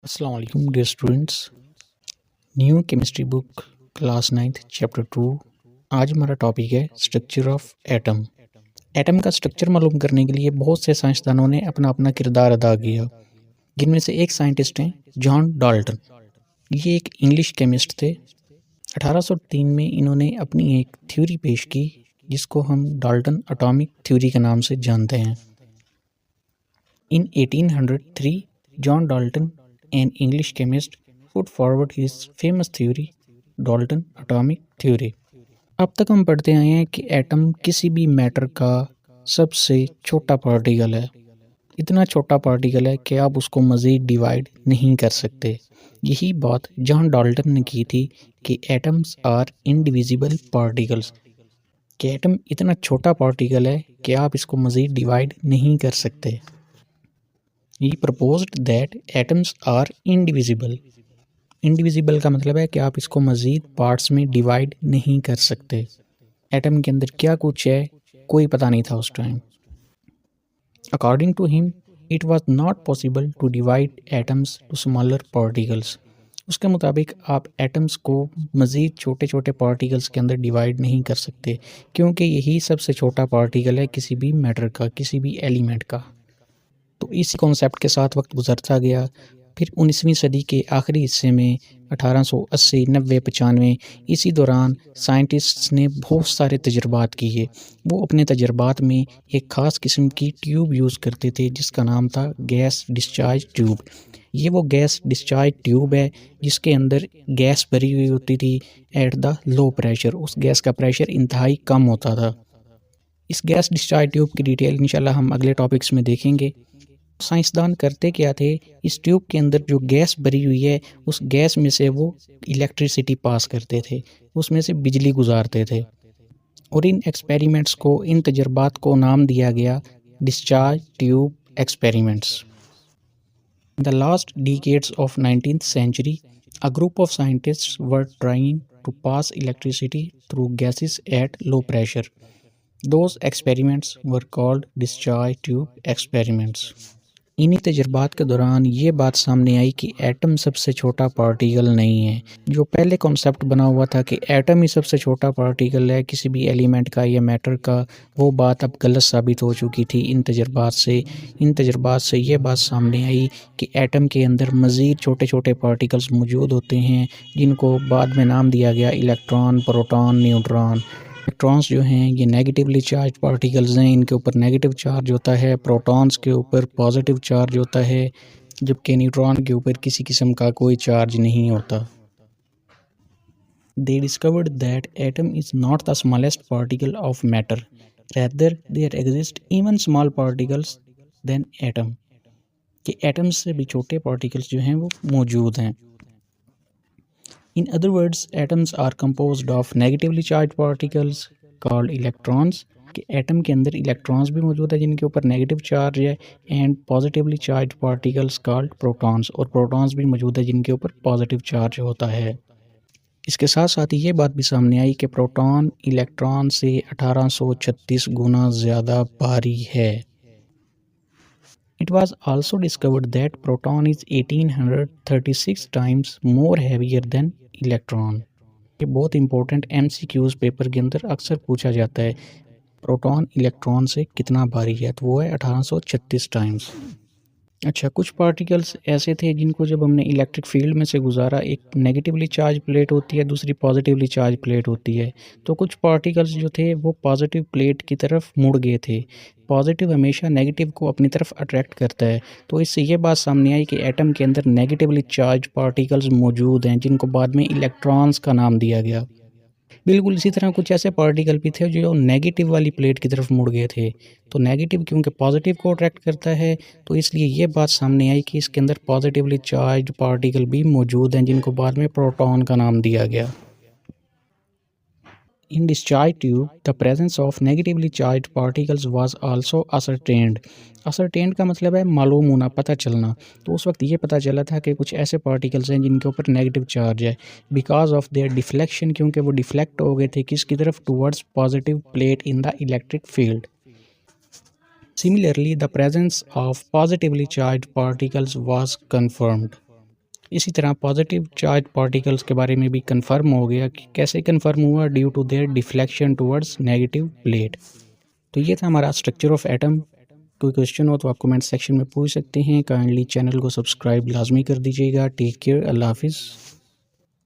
अस्सलाम वालेकुम dear students. New chemistry book class 9th chapter 2। आज हमारा टॉपिक है स्ट्रक्चर ऑफ एटम। एटम का स्ट्रक्चर मालूम करने के लिए बहुत से साइंसदानों ने अपना अपना किरदार अदा किया, जिनमें से एक साइंटिस्ट हैं जॉन डाल्टन। ये एक इंग्लिश केमिस्ट थे। 1803 में इन्होंने अपनी एक थ्योरी पेश की जिसको हम डाल्टन एटॉमिक थ्योरी के नाम से जानते हैं। इन 1803 John Dalton, an English chemist, put forward his famous theory, Dalton atomic theory। अब तक हम पढ़ते आए हैं कि एटम किसी भी मैटर का सबसे छोटा पार्टिकल है। इतना छोटा पार्टिकल है कि आप उसको मज़ीद डिवाइड नहीं कर सकते। यही बात जॉन डाल्टन ने की थी कि एटम्स आर इनडिविजिबल पार्टिकल्स, कि एटम इतना छोटा पार्टिकल है कि आप इसको मज़ीद डिवाइड नहीं कर सकते। He proposed that atoms are indivisible। Indivisible का मतलब है कि आप इसको मज़ीद पार्ट्स में डिवाइड नहीं कर सकते। एटम के अंदर क्या कुछ है कोई पता नहीं था उस time. According to him it was not possible to divide atoms to smaller particles. उसके मुताबिक आप एटम्स को मज़ीद छोटे छोटे पार्टिकल्स के अंदर डिवाइड नहीं कर सकते, क्योंकि यही सबसे छोटा पार्टिकल है किसी भी मैटर का, किसी भी एलिमेंट का। तो इसी कॉन्सेप्ट के साथ वक्त गुजरता गया। फिर 19वीं सदी के आखिरी हिस्से में 1880, 90, 95 इसी दौरान साइंटिस्ट्स ने बहुत सारे तजर्बात किए। वो अपने तजर्बात में एक ख़ास किस्म की ट्यूब यूज़ करते थे जिसका नाम था गैस डिस्चार्ज ट्यूब। ये वो गैस डिस्चार्ज ट्यूब है जिसके अंदर गैस भरी हुई होती थी एट द लो प्रेशर। उस गैस का प्रेशर इंतहाई कम होता था। इस गैस डिस्चार्ज ट्यूब की डिटेल इंशाल्लाह हम अगले टॉपिक्स में देखेंगे। साइंसदान करते क्या थे, इस ट्यूब के अंदर जो गैस भरी हुई है उस गैस में से वो इलेक्ट्रिसिटी पास करते थे, उसमें से बिजली गुजारते थे। और इन एक्सपेरिमेंट्स को, इन तजर्बात को नाम दिया गया discharge tube experiments. In the last decades of 19th century, a group of scientists were trying to pass electricity through gases at low pressure. Those experiments were called discharge tube experiments। इन्हीं तजर्बात के दौरान ये बात सामने आई कि atom सबसे छोटा particle नहीं है। जो पहले कॉन्सेप्ट बना हुआ था कि एटम ही सबसे छोटा पार्टिकल है किसी भी एलिमेंट का या मैटर का, वो बात अब गलत साबित हो चुकी थी इन तजर्बात से ये बात सामने आई कि एटम के अंदर मज़ीद छोटे छोटे पार्टिकल्स मौजूद होते हैं जिनको बाद में नाम दिया गया इलेक्ट्रॉन, प्रोटॉन, न्यूट्रॉन। इलेक्ट्रॉन्स जो हैं ये नेगेटिवली चार्ज पार्टिकल्स हैं, इनके ऊपर नेगेटिव चार्ज होता है। प्रोटॉन्स के ऊपर पॉजिटिव चार्ज होता है, जबकि न्यूट्रॉन के ऊपर किसी किस्म का कोई चार्ज नहीं होता। They discovered that atom is not the smallest particle of matter, rather there exist even small particles than atom। कि एटम्स से भी छोटे पार्टिकल्स जो हैं वो मौजूद हैं। In other words, atoms are composed of negatively charged particles called electrons। कि एटम के अंदर इलेक्ट्रॉन्स भी मौजूद है जिनके ऊपर नेगेटिव चार्ज है, and positively charge particles called protons, और प्रोटॉन्स भी मौजूद है जिनके ऊपर पॉजिटिव चार्ज होता है। इसके साथ साथ ये बात भी सामने आई कि प्रोटॉन इलेक्ट्रॉन से 1836 गुना ज़्यादा भारी है। It was also discovered that proton is 1836 times more heavier than electron। ये बहुत इंपॉर्टेंट MCQs पेपर के अंदर अक्सर पूछा जाता है, प्रोटॉन इलेक्ट्रॉन से कितना भारी है, तो वो है 1836 टाइम्स। अच्छा, कुछ पार्टिकल्स ऐसे थे जिनको जब हमने इलेक्ट्रिक फील्ड में से गुजारा, एक नेगेटिवली चार्ज प्लेट होती है, दूसरी पॉजिटिवली चार्ज प्लेट होती है, तो कुछ पार्टिकल्स जो थे वो पॉजिटिव प्लेट की तरफ मुड़ गए थे। पॉजिटिव हमेशा नेगेटिव को अपनी तरफ अट्रैक्ट करता है, तो इससे ये बात सामने आई कि एटम के अंदर नेगेटिवली चार्ज पार्टिकल्स मौजूद हैं जिनको बाद में इलेक्ट्रॉन्स का नाम दिया गया। बिल्कुल इसी तरह कुछ ऐसे पार्टिकल भी थे जो नेगेटिव वाली प्लेट की तरफ मुड़ गए थे। तो नेगेटिव क्योंकि पॉजिटिव को अट्रैक्ट करता है, तो इसलिए ये बात सामने आई कि इसके अंदर पॉजिटिवली चार्ज पार्टिकल भी मौजूद हैं जिनको बाद में प्रोटॉन का नाम दिया गया। In discharge tube, the presence of negatively charged particles was also ascertained। ascertained का मतलब है मालूम होना, पता चलना। तो उस वक्त ये पता चला था कि कुछ ऐसे पार्टिकल्स हैं जिनके ऊपर नेगेटिव चार्ज है, बिकॉज ऑफ देयर डिफ्लेक्शन, क्योंकि वो डिफ्लेक्ट हो गए थे किसकी तरफ, towards positive plate in the electric field. Similarly, the presence of positively charged particles was confirmed। इसी तरह पॉजिटिव चार्ज पार्टिकल्स के बारे में भी कंफर्म हो गया कि कैसे कंफर्म हुआ, due to their deflection towards negative plate. तो ये था हमारा स्ट्रक्चर ऑफ एटम। कोई क्वेश्चन हो तो आप कमेंट सेक्शन में पूछ सकते हैं। काइंडली चैनल को सब्सक्राइब लाजमी कर दीजिएगा। टेक केयर, अल्लाह हाफिज़।